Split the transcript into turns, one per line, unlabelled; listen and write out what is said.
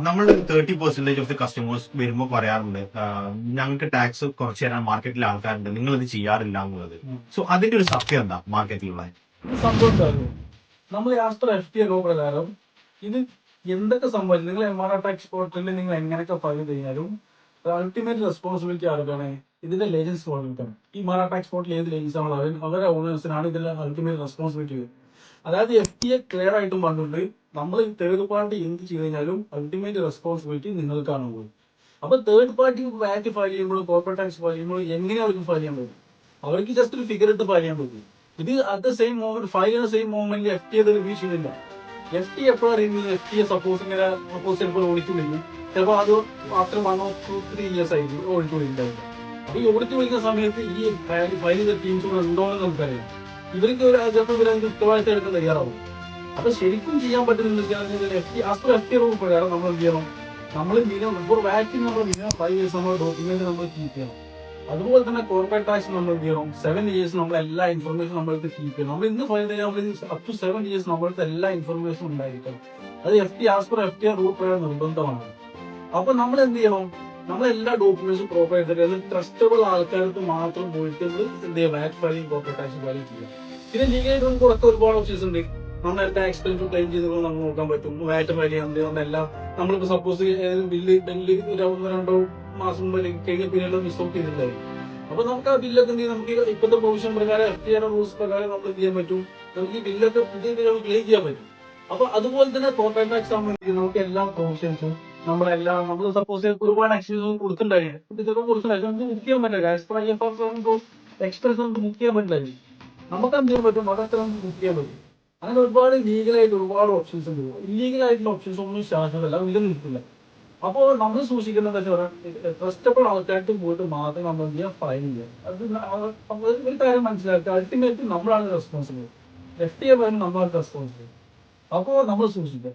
നമ്മൾ 30% of the customers വരുമ്പോൾ പറയാറുണ്ട് ഞങ്ങൾക്ക് ടാക്സ് കുറച്ച് തരാൻ മാർക്കറ്റിലെ ആൾക്കാരുണ്ട്, നിങ്ങൾ ഇത് ചെയ്യാറില്ല എന്നുള്ളത്. സോ അതിന്റെ ഒരു സത്യം എന്താ മാർക്കറ്റിലുള്ള?
ഇത് സംഭവം എന്തായാലും നമ്മൾ ആസ്ട്ര FTA ലോ പ്രകാരം ഇത് എന്തൊക്കെ സംഭവിച്ചു നിങ്ങൾ എംആർആർ ടാക്സ് പോർട്ടലിൽ നിങ്ങൾ എങ്ങനെയൊക്കെ ഫയൽ കഴിഞ്ഞാലും അൾട്ടിമേറ്റ് റെസ്പോൺസിബിലിറ്റി ആർക്കാണ്? ഇതിന്റെ ലേജൻസ് കോർഡിനേറ്റർ. ഈ എംആർആർ ടാക്സ് പോർട്ടൽ ഏത് ലേജൻസ് ആണോ അവരുടെ ഓണേഴ്സിനാണ് ഇതിന്റെ അൾട്ടിമേറ്റ് റെസ്പോൺസിബിലിറ്റി. അതായത് FTA ക്ലിയർ ആയിട്ടും പറഞ്ഞിട്ടുണ്ട്, നമ്മൾ തേർഡ് പാർട്ടി എന്ത് ചെയ്ത് കഴിഞ്ഞാലും അൾട്ടിമേറ്റ് റെസ്പോൺസിബിലിറ്റി നിങ്ങൾക്കാണ് പോകുന്നത്. അപ്പൊ തേർഡ് പാർട്ടി വാറ്റ് ഫയൽ ചെയ്യുമ്പോൾ കോർപ്പറേറ്റ് ടാക്സ് ഫയൽ ചെയ്യുമ്പോൾ എങ്ങനെ അവർക്ക് ഫയൽ ചെയ്യാൻ പറ്റും? അവർക്ക് ജസ്റ്റ് ഒരു ഫിഗർ ഇട്ട് ഫയൽ ചെയ്യാൻ പറ്റും. ഇത് at the same moment file ചെയ്യുന്ന സെയിം മോമെന്റ് FTA റിവ്യൂ ചെയ്യുന്നില്ല. FTA എപ്പോഴാണ് റിവ്യൂ? FTA സപ്പോസ് ഇങ്ങനെ സപ്പോസ് ചിലപ്പോൾ ഓഡിറ്റ് വിളിക്കും, ചിലപ്പോൾ അത് ആഫ്റ്റർ 1 or 2-3 years ആയിരിക്കും ഓഡിറ്റ് വിളിക്കുന്നുണ്ടാവില്ല. അപ്പൊ ഈ ഓഡിറ്റ് വിളിക്കുന്ന സമയത്ത് ഈ ഫയൽ ചെയ്ത ടീംസ് കൂടെ ഉണ്ടോ എന്ന് നമുക്കറിയാം. ഇവർക്ക് ഒരു ഉത്തരവാദിത്തം എടുക്കാൻ തയ്യാറാവും. അപ്പൊ ശരിക്കും ചെയ്യാൻ പറ്റുന്ന FTA റൂൾ പ്രകാരം നമ്മൾ എന്ത് ചെയ്യണം? നമ്മൾ മിനിമം ഇപ്പോൾ വാറ്റിന് നമ്മൾ മിനിമം 5 years നമ്മൾ ഡോക്യുമെന്റ് നമ്മൾ കീപ്പ് ചെയ്യണം. അതുപോലെ തന്നെ കോർപ്പറേറ്റ് ടാക്സ് നമ്മൾ എന്ത് ചെയ്യണം? 7 years നമ്മൾ എല്ലാ ഇൻഫർമേഷൻ നമ്മൾക്ക് കീപ്പ് ചെയ്യണം. നമ്മൾ ഇന്ന് ഫയൽ ചെയ്യാൻ അപ് ടു 7 years നമ്മൾക്ക് എല്ലാ ഇൻഫർമേഷനും ഉണ്ടായിരിക്കണം. അത് FTA റൂൾ പ്രകാരം നിർബന്ധമാണ്. അപ്പൊ നമ്മൾ എന്ത് ചെയ്യണം? നമ്മൾ എല്ലാ ഡോക്യുമെന്റ്സും പ്രോപ്പറായിട്ട് ട്രസ്റ്റബിൾ ആൾക്കാർക്ക് മാത്രം പോയിട്ട് എന്ത് ചെയ്യുക? വാറ്റ് ഫയലിംഗ് കോർപ്പറേറ്റ് ടാക്സ് ഫയൽ ചെയ്യുക. പിന്നെ ലീഗലായിട്ട് നമുക്ക് പുറത്ത് ഒരുപാട് ഓപ്ഷൻസ് ഉണ്ട്. നമ്മൾ എല്ലാ എക്സ്പെൻസും ക്ലെയിം ചെയ്തുകൊണ്ട് നമുക്ക് നോക്കാൻ പറ്റും. വാറ്റ് ഫയൽ ചെയ്യാൻ എല്ലാം നമ്മളിപ്പോ സപ്പോസ് ബില്ല് ഒരു 1-2 മാസം കഴിഞ്ഞ പീരീഡ് മിസ് ഔട്ട് ചെയ്തിട്ടുണ്ടായിരുന്നു. അപ്പൊ നമുക്ക് ആ ബില്ലൊക്കെ എന്ത് ചെയ്യും? നമുക്ക് ഇപ്പോഴത്തെ പ്രൊവിഷൻ പ്രകാരം FTA റൂൾസ് പ്രകാരം നമ്മൾ എന്ത് ചെയ്യാൻ പറ്റും? നമുക്ക് ഈ ബില്ലൊക്കെ ക്ലെയിം ചെയ്യാൻ പറ്റും. അപ്പൊ അതുപോലെ തന്നെ കോർപ്പറേറ്റ് ടാക്സ് സംബന്ധിച്ച് നമുക്ക് എല്ലാ പ്രൊവിഷൻസും നമ്മളെല്ലാം നമ്മൾ സപ്പോസ് ഒരുപാട് എക്സ്പെൻസ് കൊടുത്തിട്ടുണ്ടായിരുന്നു, നമുക്ക് ബുക്ക് ചെയ്യാൻ പറ്റില്ല. എക്സ്പ്രസ് നമുക്ക് ബുക്ക് ചെയ്യാൻ പറ്റില്ല. നമുക്ക് എന്ത് ചെയ്യാൻ പറ്റും? അതൊക്കെ നമുക്ക് ബുക്ക് ചെയ്യാൻ പറ്റും. അങ്ങനെ ഒരുപാട് ലീഗലായിട്ട് ഒരുപാട് ഓപ്ഷൻസ് ഉണ്ട്. ഇല്ലീഗൽ ആയിട്ടുള്ള ഓപ്ഷൻസ് ഒന്നും ശാശ്വതമല്ല, നിലനിൽക്കില്ല. അപ്പോൾ നമ്മൾ സൂക്ഷിക്കുന്നത് എന്താ വെച്ചാൽ ട്രസ്റ്റബിൾ ആൾക്കാർക്ക് പോയിട്ട് മാത്രം നമ്മൾ എന്ത് ചെയ്യുക? ഫയൽ ചെയ്യുക. അത് ഒരു കാര്യം മനസ്സിലാക്കുക, അൾട്ടിമേറ്റ്ലി നമ്മളാണ് റെസ്പോൺസിബിൾ. FTA പറയുന്നത് നമ്മളാണ് റെസ്പോൺസിബിൾ. അപ്പോൾ നമ്മൾ സൂക്ഷിക്കുക.